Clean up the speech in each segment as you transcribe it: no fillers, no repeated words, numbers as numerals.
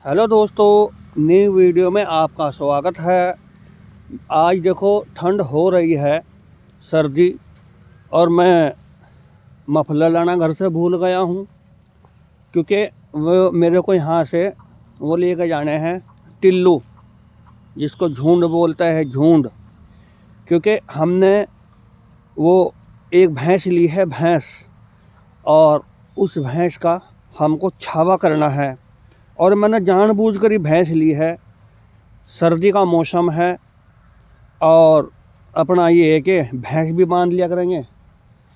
Hello दोस्तों, नई video में आपका स्वागत है। आज देखो ठंड हो रही है, सर्दी, और मैं मफलर लाना घर से भूल गया हूँ क्योंकि वो मेरे को यहाँ से वो लेकर जाने हैं टिल्लू, जिसको झुंड बोलता है, झुंड। क्योंकि हमने वो एक भैंस ली है, भैंस, और उस भैंस का हमको छावा करना है। और मैंने जानबूझकर ही भैंस ली है। सर्दी का मौसम है और अपना ये है कि भैंस भी बांध लिया करेंगे,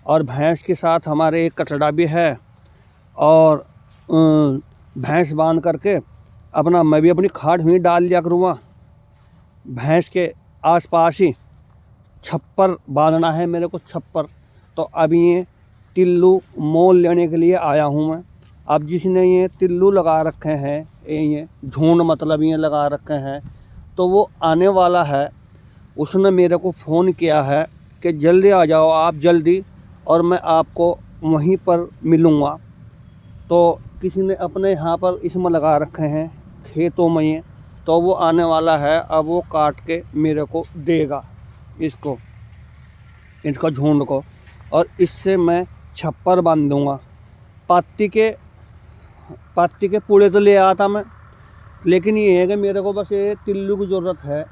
और भैंस के साथ हमारे एक कटड़ा भी है। और भैंस बांध करके अपना मैं भी अपनी खाट में डाल लिया करूँगा। भैंस के आसपास ही छप्पर बांधना है मेरे को, छप्पर। तो अभी ये टिल्लू मोल लेने के लिए आया हूँ मैं। अब जिसने ये टिल्लू लगा रखे हैं, ये झुंड मतलब ये लगा रखे हैं, तो वो आने वाला है। उसने मेरे को फ़ोन किया है कि जल्दी आ जाओ आप, जल्दी, और मैं आपको वहीं पर मिलूँगा। तो किसी ने अपने यहाँ पर इसमें लगा रखे हैं खेतों में ये, तो वो आने वाला है। अब वो काट के मेरे को देगा इसका झुंड को, और इससे मैं छप्पर बांध दूँगा। पत्ती के पूड़े तो ले आता मैं, लेकिन ये है कि मेरे को बस ये टिल्लू की ज़रूरत है।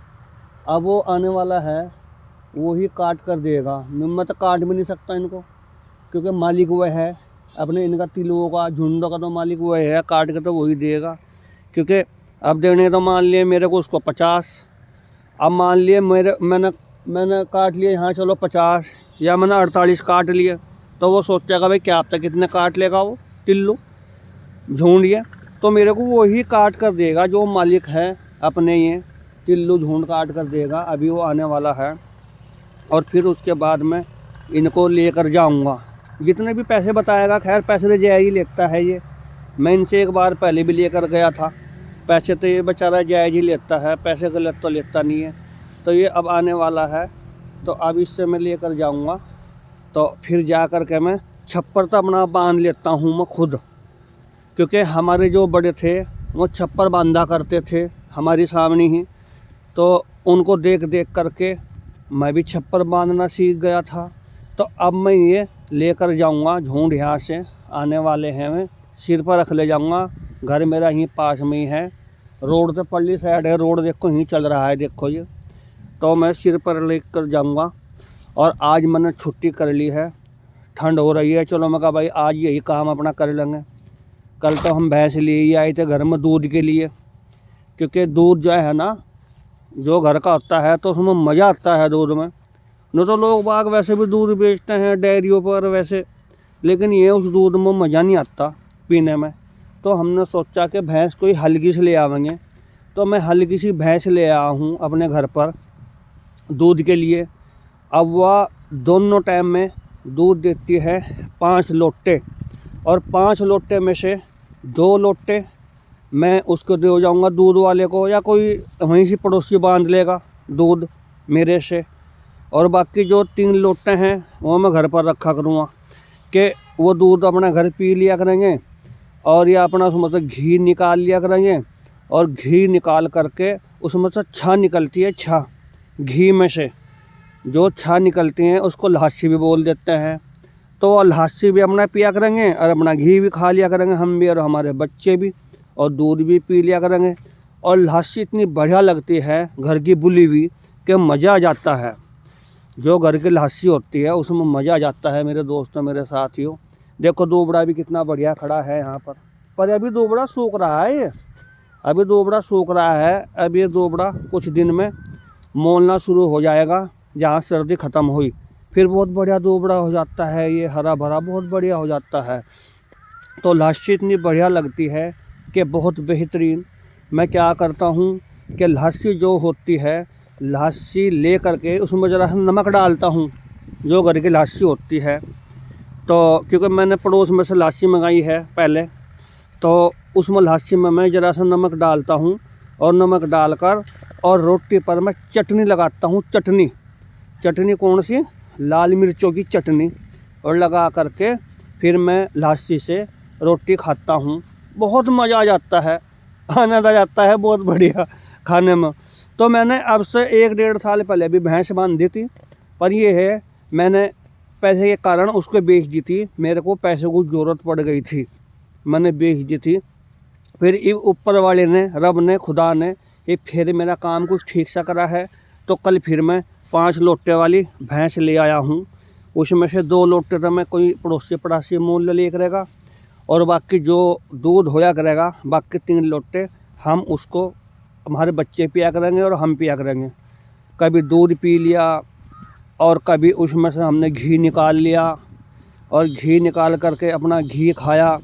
अब वो आने वाला है, वो ही काट कर देगा। मैं तो काट भी नहीं सकता इनको, क्योंकि मालिक वह है अपने इनका टिल्लुओं का, झुंडों का तो मालिक वह है। काट के तो वही देगा, क्योंकि अब देने तो मान लिए मेरे को उसको 50। अब मान लिए मैंने काट लिए यहाँ, चलो 50, या मैंने 48 काट लिए, तो वो सोचेगा भाई क्या अब तक कितने काट लेगा वो टिल्लू झुंड ये। तो मेरे को वही काट कर देगा जो मालिक है अपने, ये टिल्लू झुंड काट कर देगा। अभी वो आने वाला है, और फिर उसके बाद मैं इनको लेकर जाऊंगा। जितने भी पैसे बताएगा, खैर पैसे तो जायज़ ही लेता है ये। मैं इनसे एक बार पहले भी लेकर गया था, पैसे तो ये बेचारा जायज़ ही लेता है, पैसे गलत तो लेता नहीं है। तो ये अब आने वाला है, तो अब इससे मैं लेकर जाऊंगा। तो फिर जा कर के मैं छप्पर तो अपना बांध लेता हूँ मैं खुद, क्योंकि हमारे जो बड़े थे वो छप्पर बांधा करते थे हमारी सामने ही। तो उनको देख देख करके मैं भी छप्पर बांधना सीख गया था। तो अब मैं ये लेकर जाऊंगा झुंड, यहाँ से आने वाले हैं, मैं सिर पर रख ले जाऊंगा। घर मेरा यहीं पास में ही है, रोड तो पल्ली साइड है, रोड देखो यहीं चल रहा है, देखो ये। तो मैं सिर पर लेकर जाऊंगा। और आज मैंने छुट्टी कर ली है, ठंड हो रही है, चलो मैं कहा भाई आज यही काम अपना कर लेंगे। कल तो हम भैंस लिए ही आए थे घर में दूध के लिए, क्योंकि दूध जो है ना, जो घर का होता है तो उसमें मज़ा आता है दूध में। न तो लोग बाग वैसे भी दूध बेचते हैं डेयरियों पर वैसे, लेकिन ये उस दूध में मज़ा नहीं आता पीने में। तो हमने सोचा कि भैंस कोई हल्की सी ले आवेंगे। तो मैं हल्की सी भैंस ले आया हूँ अपने घर पर दूध के लिए। अब वह दोनों टाइम में दूध देती है 5 लोटे, और 5 लोटे में से 2 लोटे मैं उसको दे जाऊंगा दूध वाले को, या कोई वहीं से पड़ोसी बांध लेगा दूध मेरे से। और बाकी जो 3 लोटे हैं वो मैं घर पर रखा करूँगा कि वो दूध अपना घर पी लिया करेंगे, और या अपना उसमें से घी निकाल लिया करेंगे। और घी निकाल करके उसमें से छाछ निकलती है, छाछ, घी में से जो छाछ निकलती हैं उसको लस्सी भी बोल देते हैं। तो वो लस्सी भी अपना पिया करेंगे, और अपना घी भी खा लिया करेंगे हम भी, और हमारे बच्चे भी, और दूध भी पी लिया करेंगे। और लस्सी इतनी बढ़िया लगती है घर की बुली हुई कि मज़ा आ जाता है। जो घर की लस्सी होती है उसमें मज़ा आ जाता है मेरे दोस्तों, मेरे साथियों। देखो दोबड़ा भी कितना बढ़िया खड़ा है यहाँ पर अभी दोबड़ा सूख रहा है, ये अभी दोबड़ा सूख रहा है। अब ये दोबड़ा कुछ दिन में मोलना शुरू हो जाएगा, जहाँ सर्दी ख़त्म हुई फिर बहुत बढ़िया दोबड़ा हो जाता है, ये हरा भरा बहुत बढ़िया हो जाता है। तो लस्सी इतनी बढ़िया लगती है कि बहुत बेहतरीन। मैं क्या करता हूँ कि लस्सी जो होती है, लस्सी ले करके उसमें ज़रा सा नमक डालता हूँ, जो घर की लस्सी होती है। तो क्योंकि मैंने पड़ोस में से लस्सी मंगाई है पहले, तो उसमें लस्सी में मैं ज़रा सा नमक डालता हूँ, और नमक डालकर और रोटी पर मैं चटनी लगाता हूँ। चटनी कौन सी? लाल मिर्चों की चटनी, और लगा करके फिर मैं लस्सी से रोटी खाता हूँ। बहुत मज़ा आ जाता है। आनंद आ जाता है बहुत बढ़िया खाने में। तो मैंने अब से 1-1.5 साल पहले भी भैंस बांध दी थी, पर ये है मैंने पैसे के कारण उसको बेच दी थी। मेरे को पैसे की ज़रूरत पड़ गई थी, मैंने बेच दी थी। फिर ये ऊपर वाले ने, रब ने, खुदा ने ये फिर मेरा काम कुछ ठीक सा करा है। तो कल फिर मैं 5 लोटे वाली भैंस ले आया हूँ। उसमें से 2 लोटे तो मैं कोई पड़ोसी पड़ासी मूल्य ले करेगा, और बाकी जो दूध होया करेगा, बाकी 3 लोटे हम उसको हमारे बच्चे पिया करेंगे और हम पिया करेंगे। कभी दूध पी लिया, और कभी उसमें से हमने घी निकाल लिया, और घी निकाल करके अपना घी खाया,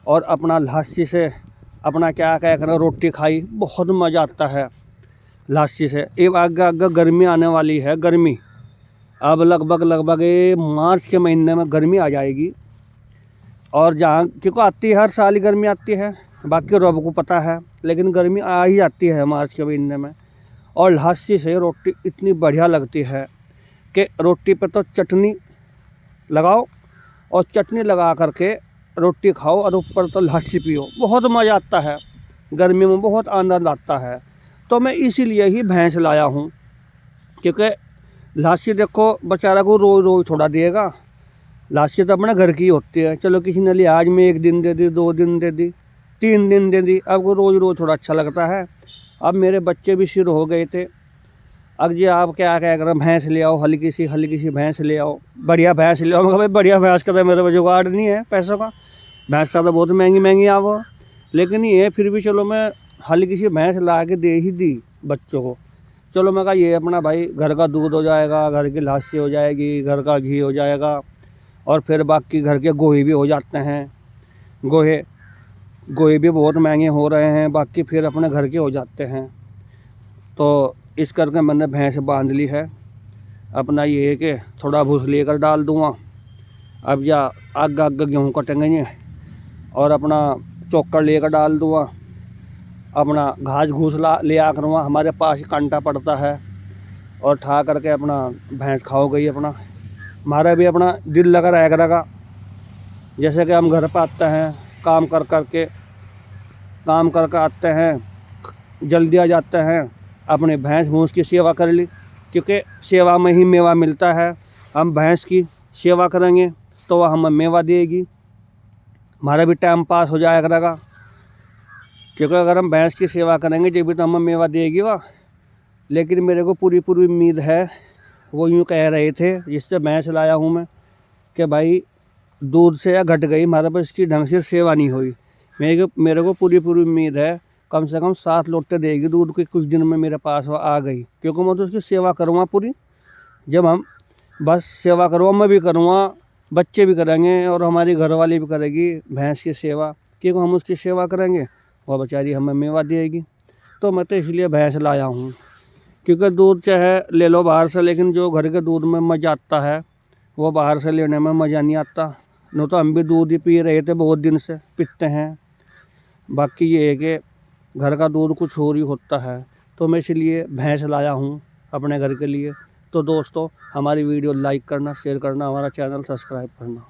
और अपना लस्सी से अपना क्या क्या करें रोटी खाई। बहुत मज़ा आता है लस्सी से। ये आगे आगे गर्मी आने वाली है, गर्मी अब लगभग ये मार्च के महीने में गर्मी आ जाएगी। और जहाँ क्योंकि आती है, हर साल ही गर्मी आती है, बाकी रब को पता है, लेकिन गर्मी आ ही जाती है मार्च के महीने में। और लस्सी से रोटी इतनी बढ़िया लगती है कि रोटी पे तो चटनी लगाओ, और चटनी लगा करके रोटी खाओ, और ऊपर तो लस्सी पियो। बहुत मज़ा आता है, गर्मी में बहुत आनंद आता है। तो मैं इसीलिए ही भैंस लाया हूँ, क्योंकि लस्सी देखो बेचारा को रोज़ रोज़ थोड़ा देगा। लस्सी तो अपने घर की होती है। चलो किसी ने लिया, आज में 1 दिन दे दी, 2 दिन दे दी, 3 दिन दे दी, अब को रोज़ रोज़ थोड़ा अच्छा लगता है। अब मेरे बच्चे भी शुरू हो गए थे, अब जी आप क्या कह कर भैंस ले आओ, हल्की सी भैंस ले आओ, बढ़िया भैंस ले आओ। मैं कहा भाई बढ़िया भैंस का तो मेरे पास जुगाड़ नहीं है पैसों का, भैंस का तो बहुत महंगी आ वो। लेकिन ये फिर भी चलो मैं हल्की सी भैंस ला के दे ही दी बच्चों को। चलो मैं कहा ये अपना भाई घर का दूध हो जाएगा, घर की लस्सी हो जाएगी, घर का घी हो जाएगा, और फिर बाकी घर के गोहे भी हो जाते हैं। गोहे भी बहुत महंगे हो रहे हैं, बाकी फिर अपने घर के हो जाते हैं। तो इस करके मैंने भैंस बांध ली है। अपना ये है कि थोड़ा भूस लेकर डाल दूँगा। अब या आगे गेहूँ कटेंगे, और अपना चोकर लेकर डाल दूँगा। अपना घास घूस ले आ करूँगा, हमारे पास ही कांटा पड़ता है, और ठा करके अपना भैंस खाओ गई। अपना हमारा भी अपना दिल लगा रहा करेगा। जैसे कि हम घर पर आते हैं, काम कर आते हैं, जल्दी आ जाते हैं, अपने भैंस भूस की सेवा कर ली, क्योंकि सेवा में ही मेवा मिलता है। हम भैंस की सेवा करेंगे तो वह हमें मेवा देगी, हमारा भी टाइम पास हो जाया करेगा। क्योंकि अगर हम भैंस की सेवा करेंगे जब भी तो हमें मेवा देगी वह। लेकिन मेरे को पूरी उम्मीद है, वो यूँ कह रहे थे जिससे भैंस लाया हूँ मैं, कि भाई दूध से या घट गई, हमारे पास इसकी ढंग से सेवा नहीं हुई। मेरे को पूरी उम्मीद है कम से कम 7 लोटे देगी दूध के कुछ दिन में मेरे पास वो आ गई, क्योंकि मैं तो उसकी सेवा करूँगा पूरी। जब हम बस सेवा करूँगा, मैं भी करूँगा, बच्चे भी करेंगे, और हमारी घरवाली भी करेगी भैंस की सेवा, क्योंकि हम उसकी सेवा करेंगे वह बेचारी हमें मेवा देगी। तो मैं तो इसलिए भैंस लाया हूँ, क्योंकि दूध चाहे ले लो बाहर से, लेकिन जो घर के दूध में मज़ा आता है वो बाहर से लेने में मज़ा नहीं आता। नहीं तो हम भी दूध ही पी रहे थे, बहुत दिन से पीते हैं। बाकी ये है कि घर का दूध कुछ और ही होता है। तो मैं इसलिए भैंस लाया हूँ अपने घर के लिए। तो दोस्तों हमारी वीडियो लाइक करना, शेयर करना, हमारा चैनल सब्सक्राइब करना।